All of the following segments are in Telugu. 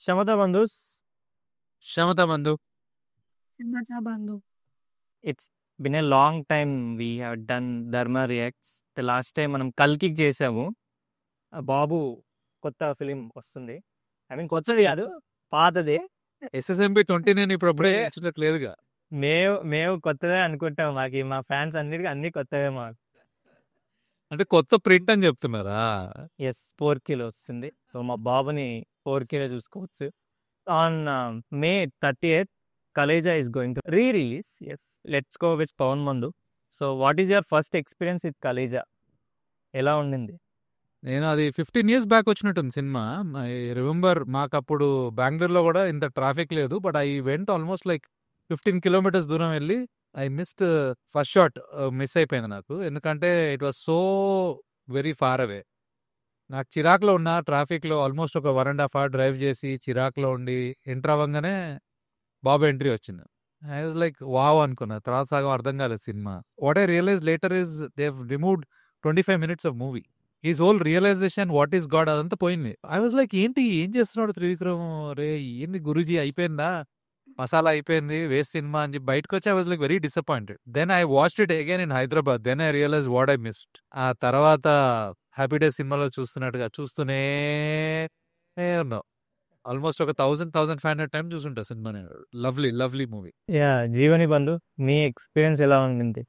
Shamata Bandhus, శమత మందు. Siddhartha Bandhu. it's been a long time we have done Dharma Reacts. The last time మనం కల్కి చేసాము. బాబు కొత్త ఫిలిం వస్తుంది. ఐ మీన్ కొత్తది కాదు, పాతదే. SSMB 29 ఇప్పుడు అప్పుడే లేదుగా. మేము కొత్తదే అనుకుంటాం. మా ఫ్యాన్స్ అన్ని కొత్తవే మాకు. అంటే కొత్త ప్రింట్ అని చెప్తున్నారా? ఎస్, 4K వస్తుంది. సో మా బాబుని 4K చూసుకోవచ్చు. On May 30th, Kaleja is going to re-release. Yes, let's go with Pawan Bandhu. So what is your first experience with Kaleja? ఎలా ఉండింది? నేను అది 15 years బ్యాక్ వచ్చినట్టుంది సినిమా. ఐ రిమెంబర్ మాకు అప్పుడు బెంగళూరులో కూడా ఇంత ట్రాఫిక్ లేదు. But I went almost like 15 kilometers దూరం వెళ్ళి I missed first shot. Miss అయిపోయింది నాకు, ఎందుకంటే it was so very far away. నాకు చిరాక్లో ఉన్న ట్రాఫిక్లో ఆల్మోస్ట్ ఒక 1.5 hour డ్రైవ్ చేసి చిరాక్లో ఉండి ఎంటర్ అవ్వగానే బాబు ఎంట్రీ వచ్చింది. ఐ వాజ్ లైక్ వావ్ అనుకున్నా. తర్వాత సగం అర్థం కాలేదు cinema. What I realize later is they removed 25 minutes of movie. Is whole realisation what is god అదంతా పోయింది. ఐ వాజ్ లైక్ ఏం చేస్తున్నాడు త్రివిక్రమ్, రే ఏంది గురూజీ, అయిపోయిందా మసాలా, అయిపోయింది వేస్ట్ సినిమా అని చెప్పి బయటకు వచ్చి I was like very disappointed. Then I watched it again in Hyderabad. Then I realize what I missed. ఆ తర్వాత హ్యాపీ డేస్ సినిమాలో చూస్తున్నట్టుగా చూస్తూనే ఉన్నావు. ఆల్మోస్ట్ ఒక 1,500 times చూసుంటా సినిమా. Lovely movie. Yeah, Jeevani Bandhu, మీ ఎక్స్పీరియన్స్ ఎలా ఉండింది?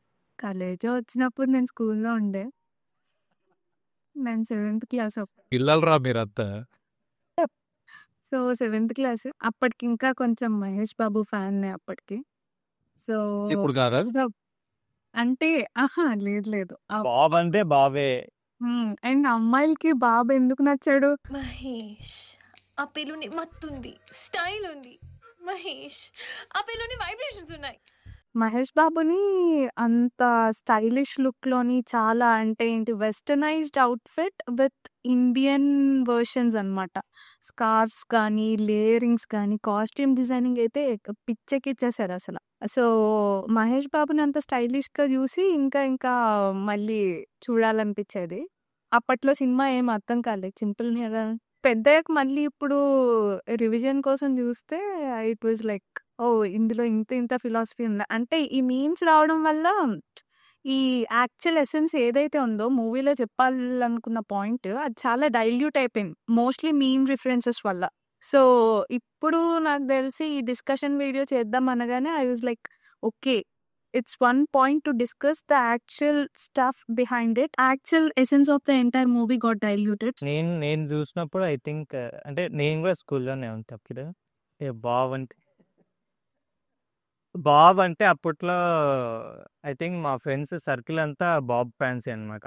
కలేజా వచ్చినప్పుడు నేను స్కూల్లో ఉండే. నేను 7th క్లాస్. పిల్లలరా మీరంతా. So 7th class. అప్పటికి ఇంకా కొంచెం మహేష్ బాబు ఫ్యాన్ అప్పటికి. సో ఇప్పుడు కాదా? మహేష్ బాబు అంటే లేదు. బాబు అంటే బాబే. అండ్ అమ్మాయిలకి బాబు ఎందుకు నచ్చాడు? మహేష్ ఆ పిల్లుని మత్తుంది, స్టైల్ ఉంది. మహేష్ ఆ పిల్లుని వైబ్రేషన్స్ ఉన్నాయి. మహేష్ బాబుని అంత స్టైలిష్ లుక్లోని చాలా అంటే ఏంటి westernised outfit with Indian versions అన్నమాట. స్కార్ఫ్స్ కానీ లేయరింగ్స్ కానీ కాస్ట్యూమ్ డిజైనింగ్ అయితే పిచ్చెక్కిచ్చేసారు అసలు. సో మహేష్ బాబుని అంత స్టైలిష్గా చూసి ఇంకా మళ్ళీ చూడాలనిపించేది. అప్పట్లో సినిమా ఏం అర్థం కాలేదు, సింపుల్. పెద్దయ్యాక మళ్ళీ ఇప్పుడు రివిజన్ కోసం చూస్తే ఇట్ వాజ్ లైక్, ఓ ఇందులో ఇంత ఫిలాసఫీ ఉందా అంటే. ఈ మీమ్స్ రావడం వల్ల ఈ యాక్చువల్ ఎసెన్స్ ఏదైతే ఉందో మూవీలో చెప్పాలనుకున్న పాయింట్ అది చాలా డైల్యూట్ అయిపోయింది, మోస్ట్లీ మీమ్ రిఫరెన్సెస్ వల్ల. సో ఇప్పుడు నాకు తెలిసి ఈ డిస్కషన్ వీడియో చేద్దాం అనగానే I was like, okay, it's one point to discuss the actual stuff behind it. Actual essence of the entire movie got diluted. నేను చూసినప్పుడు ఐ థింక్ అంటే నేను కూడా స్కూల్లోనే ఉంటాను అప్పుడు. బాబ్ అంటే అప్పట్లో ఐ థింక్ మా ఫ్రెండ్స్ సర్కిల్ అంతా బాబ్ ఫ్యాన్సీ అనమాట.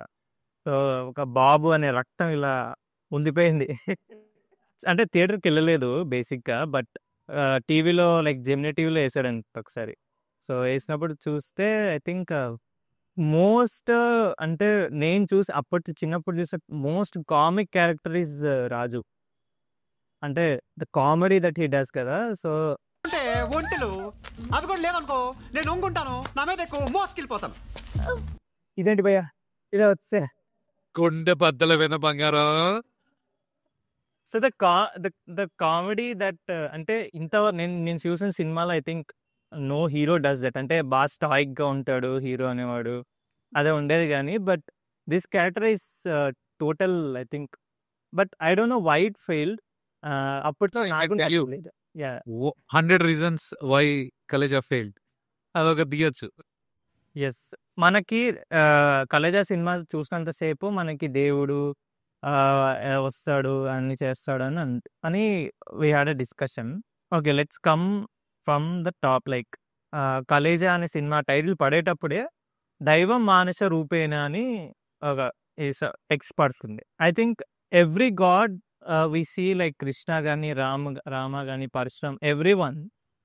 సో ఒక బాబు అనే రక్తం ఇలా ఉండిపోయింది. అంటే థియేటర్కి వెళ్ళలేదు బేసిక్గా, బట్ టీవీలో లైక్ జెమినీ టీవీలో వేసాడంట ఒకసారి. సో వేసినప్పుడు చూస్తే ఐ థింక్ మోస్ట్ అంటే నేను చూసి చిన్నప్పుడు చూసే మోస్ట్ కామిక్ క్యారెక్టర్ ఈజ్ రాజు. అంటే the comedy that he does కదా. సో అంటే ఒంటెలు అవి కూడా లేవనుకో, నేను ఒంగుంటాను, నా మీద ఎక్కువ మోసుకెళ్ళిపోతాను. ఇదేంటి భయ్యా ఇలా వచ్చే గుండె బద్దల విన బంగారం. సో ద కామెడీ దట్ అంటే నేను చూసిన సినిమాలో I think no hero does that. అంటే బాగా స్టాయిక్గా ఉంటాడు హీరో అనేవాడు, అదే ఉండేది కానీ. But this character is total I think, but I don't know why it failed. అప్పట్లో 100 reasons why Kaleja failed. అదొక దిగచ్చు. ఎస్, మనకి కలేజా సినిమా చూసినంతసేపు మనకి దేవుడు వస్తాడు అన్ని చేస్తాడు అని we had a discussion. Okay, let's come from the top. Like Khaleja అనే సినిమా టైటిల్ పడేటప్పుడే దైవం మానస రూపేణ అని ఒక టెక్స్ట్ పడుతుంది. I think every god we see like Krishna కానీ రామ కానీ Parashuram, everyone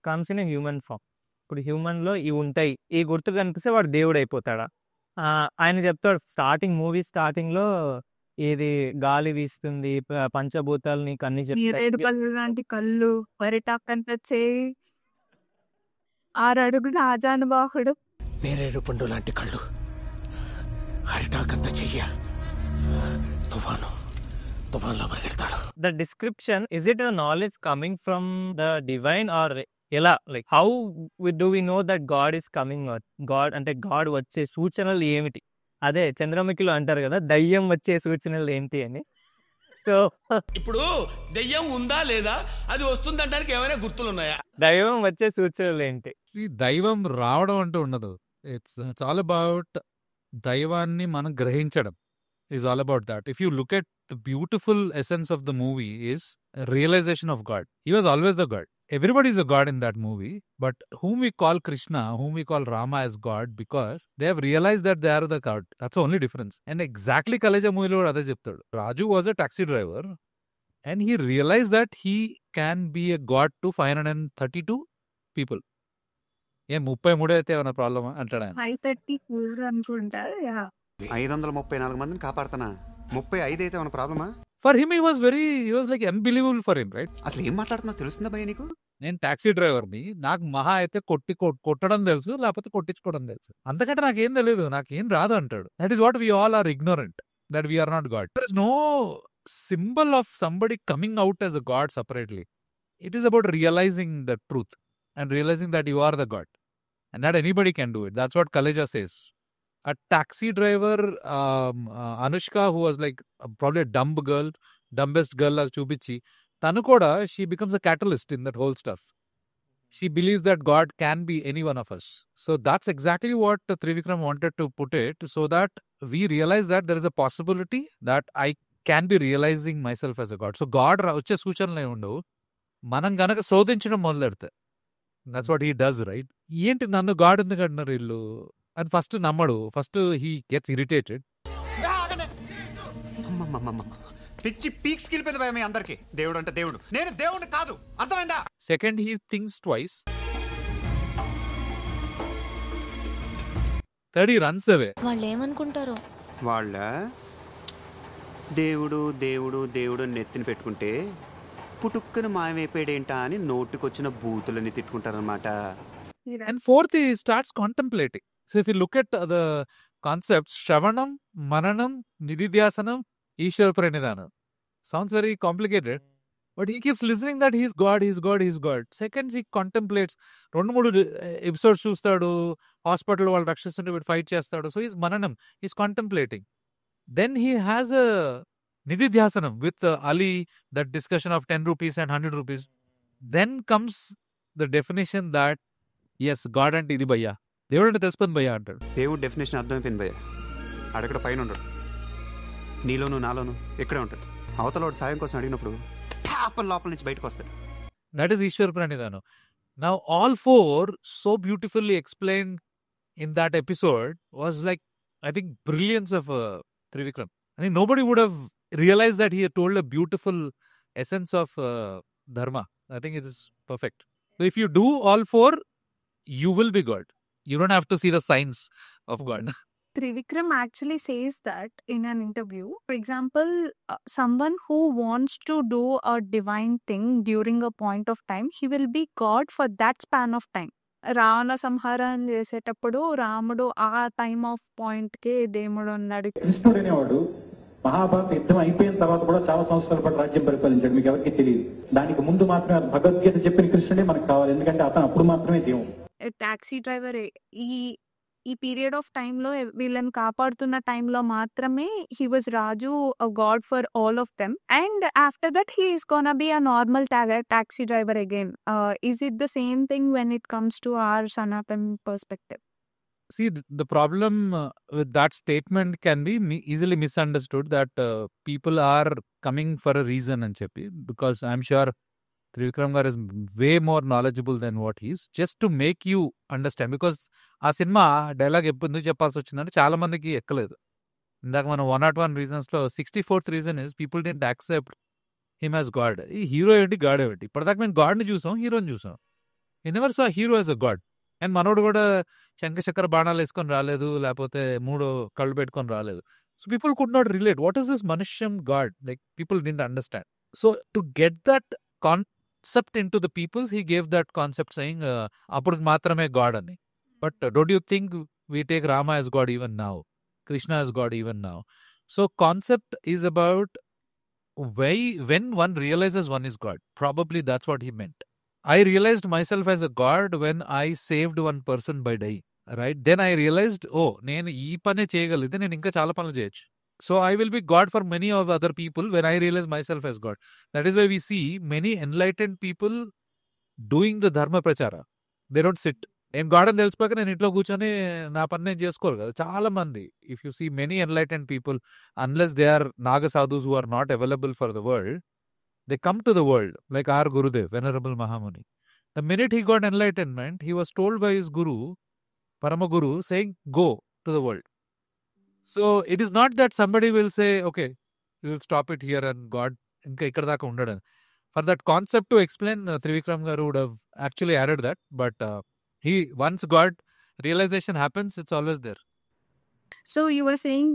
comes in human form. ఇప్పుడు హ్యూమన్లో ఇవి ఉంటాయి, ఈ గుర్తు కనిపిస్తే వాడు దేవుడు అయిపోతాడా? ఆయన చెప్తాడు మూవీ స్టార్టింగ్లో, ఇది గాలి వీస్తుంది, పంచభూతాలు నీకు అన్ని నేరేడు పళ్ళు లాంటి కళ్ళు, పరిటాక్ కనిపించే 6 అడుగుల ఆజానుబాహుడు, నేరేడు పండు లాంటి కళ్ళు, అరిటాకంత చెయ్య, తుఫాను తుఫాన్లో పరిగెడతాడు. The description, is it a knowledge coming from the divine or ఎలా? Like how do we know that God is coming or God అంటే God వచ్చే సూచనలు ఏమిటి? అదే చంద్రముఖిలో అంటారు కదా, దయ్యం వచ్చే సూచనలు ఏంటి అని. సో ఇప్పుడు దెయ్యం ఉందా లేదా, అది వస్తుందంటానికి ఏమైనా గుర్తులున్నాయా? దైవం వచ్చే సూచనలు ఏంటి? ఈ దైవం రావడం అంటూ ఉండదు. ఇట్స్ ఆల్ అబౌట్ దైవాన్ని మనం గ్రహించడం. Is all about that. If you look at the beautiful essence of the movie is realisation of god. He was always the god. Everybody is a god in that movie, but whom we call Krishna, whom we call Rama as God, because they have realized that they are the god. That's the only difference. And exactly Kaleja movie lo adhe cheptadu. Raju was a taxi driver and he realized that he can be a god to 532 people. ఏ 33 అయితే ఏమైనా ప్రాబ్లమా అంటాడు ఆయన. 530 అనుకుంటా. 534 మందిని కాపాడుతానా, 35 అయితే ఏమైనా ప్రాబ్లమా? For him, he was like unbelievable for him, right? అసలు ఏం మాట్లాడుతున్నా తెలుస్తుందా భయ్య నీకు? నేను టాక్సీ డ్రైవర్ని, నాకు మహా అయితే కొట్టడం తెలుసు, లేకపోతే కొట్టించుకోవడం తెలుసు, అంతకంటే నాకేం తెలియదు, నాకేం రాదు అంటాడు. That is what we all are ignorant, that we are not god. There is no symbol of somebody coming out as a god separately. It is about realising the truth and realising that you are the god and that anybody can do it. That's what Kaleja says. A taxi driver, Anushka, who was like probably a dumbest girl like Chubichi, tanu kuda, she becomes a catalyst in that whole stuff. She believes that God can be any one of us. So that's exactly what Trivikram wanted to put it, so that we realize that there is a possibility that I can be realizing myself as a God. So God వచ్చే సూచనలే ఉండవు, మనం గనక శోధించడం మొదలెడితే. That's what he does, right? ఏంటి నన్ను గాడ్ ఎందుకు అంటున్నారు వీళ్ళు అని ఫస్ట్ నమ్మడు. First he gets irritated. పిచ్చి పీక్స్ కిలిపోయింది భయ మీ అందరికి. దేవుడు అంటే దేవుడు, నేను దేవుడు కాదు, అర్థమైందా? Second, he thinks twice. Third, he runs away. వాళ్ళు ఏమనుకుంటారో. వాళ్ళ దేవుడు దేవుడు దేవుడు అని నెత్తిని పెట్టుకుంటే పుట్టుక్కను మాయమైపోయాడేంటా అని నోటికొచ్చిన బూతులని తిట్టుకుంటారనమాట. And fourth, he starts contemplating. So if you look at the concepts, Shravanam, Mananam, Nididhyasanam, Ishwar Pranidhanam. Sounds very complicated, but he keeps listening that he is God, he is God, he is God. Second, he contemplates. 2-3 episodes చూస్తాడు, హాస్పిటల్ వాళ్ళు రక్షిస్తుంటే వీడు ఫైట్ చేస్తాడు. సో ఈజ్ మననం, is contemplating. Then he has a నిధిధ్యాసనం with Ali, that discussion of 10 rupees and 100 rupees. Then comes the definition that yes, god అంటే ఇది భయ్యా, దేవుడు అంటే తెలుసుకుంది భయ్యా అంటాడు. దేవుడు డెఫినేషన్ అర్థమైపోయింది భయ్య. ఆడెక్కడ పైన ఉంటాడు, నీలోను నాలోను ఎక్కడే ఉంటాడు. అవతల వాడు సాయం కోసం అడిగినప్పుడు టాపన్ లోపల నుంచి బయటకు వస్తాడు. దట్ ఈస్ ఈశ్వర ప్రణిధానం. Now all 4 so beautifully explained in that episode was like, I think, brilliance of Trivikram. I think nobody would have realized that he had told a beautiful essence of dharma. I think it is perfect. So if you do all 4, you will be God. You don't have to see the signs of God. Trivikram actually says that in an interview. For example, someone who wants to do a divine thing during a point of time, he will be God for that span of time. Ravana సంహారం చేసేటప్పుడు రాముడు ఆ టైమ్ ఆఫ్ పాయింట్ కి దేవుడు ఉన్నాడు. కృష్ణుడు అనేవాడు మహాభారత యుద్ధం అయిపోయిన తర్వాత కూడా చాలా సంవత్సరాల పాటు రాజ్యం పరిపాలించాడు. మీకు ఎవరికి తెలియదు. దానికి ముందు మాత్రమే భగవద్గీత చెప్పిన కృష్ణుడే మనకు కావాలి, ఎందుకంటే అతను అప్పుడు మాత్రమే దేవుడు. టాక్సీ డ్రైవర్ ఈ పీరియడ్ ఆఫ్ టైమ్ లో వీళ్ళని కాపాడుతున్న టైంలో మాత్రమే he was Raju, a God for all of them. And after that he is gonna be a normal taxi driver again. Is it the same thing when it comes to our Sanatan perspective? See, the problem with that statement can be easily misunderstood, that people are coming for a reason and cheppi, because I'm sure Trivikram garu is way more knowledgeable than what he is, just to make you understand. Because ఆ సినిమా డైలాగ్ ఎందుకు చెప్పాల్సి వచ్చిందంటే చాలా మందికి ఎక్కలేదు. ఇందాక మనం 101 reasons లో 64th reason is people didn't accept him as God. ఈ హీరో ఏంటి, గాడ్ ఏంటి? ఇప్పటిదాకా మేము గాడ్ని చూసాం, హీరోని చూసాం. We never saw hero as a god. And మనోడు కూడా శంఖచక్ర బాణాలు వేసుకొని రాలేదు, లేకపోతే 3 కళ్ళు పెట్టుకొని రాలేదు. So people could not relate. What is this మనుష్యం god? Like people didn't understand. So to get that concept into the peoples, he gave that concept saying అప్పుడు మాత్రమే గాడ్ అని. But don't you think we take Rama as god even now, Krishna as god even now? So concept is about when one realizes one is God, probably that's what he meant. I realized myself as a God when I saved one person by dying. Right? Then I realized, నేను ఈ పనే చేయగలిగితే నేను ఇంకా చాలా పనులు చేయొచ్చు. So I will be God for many of other people when I realize myself as God. That is why we see many enlightened people doing the dharma prachara. They don't sit. నేను గాడ్ అని తెలిసిపోయాక నేను ఇంట్లో కూర్చొని నా పని నేను చేసుకోరు కదా. చాలా మంది, if you see many enlightened people, unless they are Naga sadhus who are not available for the world, they come to the world, like our Gurudev, Venerable Mahamuni. The minute he got enlightenment, he was told by his Guru, Paramaguru, saying, go to the world. So it is not that somebody will say, okay, we will stop it here and God, inka ikkada daaka undadu. For that concept to explain, Trivikram Garu would have actually added that, but once God realization happens, it's always there. So you were saying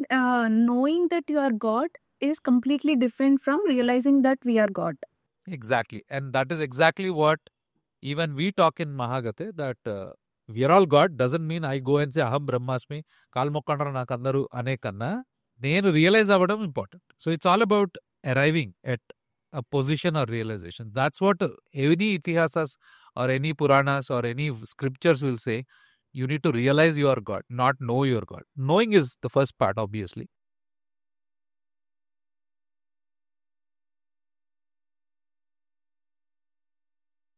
knowing that you are God is completely different from realizing that we are God. Exactly. And that is exactly what even we talk in Mahagate, that we are all God doesn't mean I go and say aham brahmasmi kalmokkandra నాకు అందరూ అనే కన్నా నేను రియలైజ్ అవ్వడం important. So it's all about arriving at a position or realization. That's what any itihasas or any Puranas or any scriptures will say. You need to realize you are God, not know you are God. Knowing is the first part, obviously.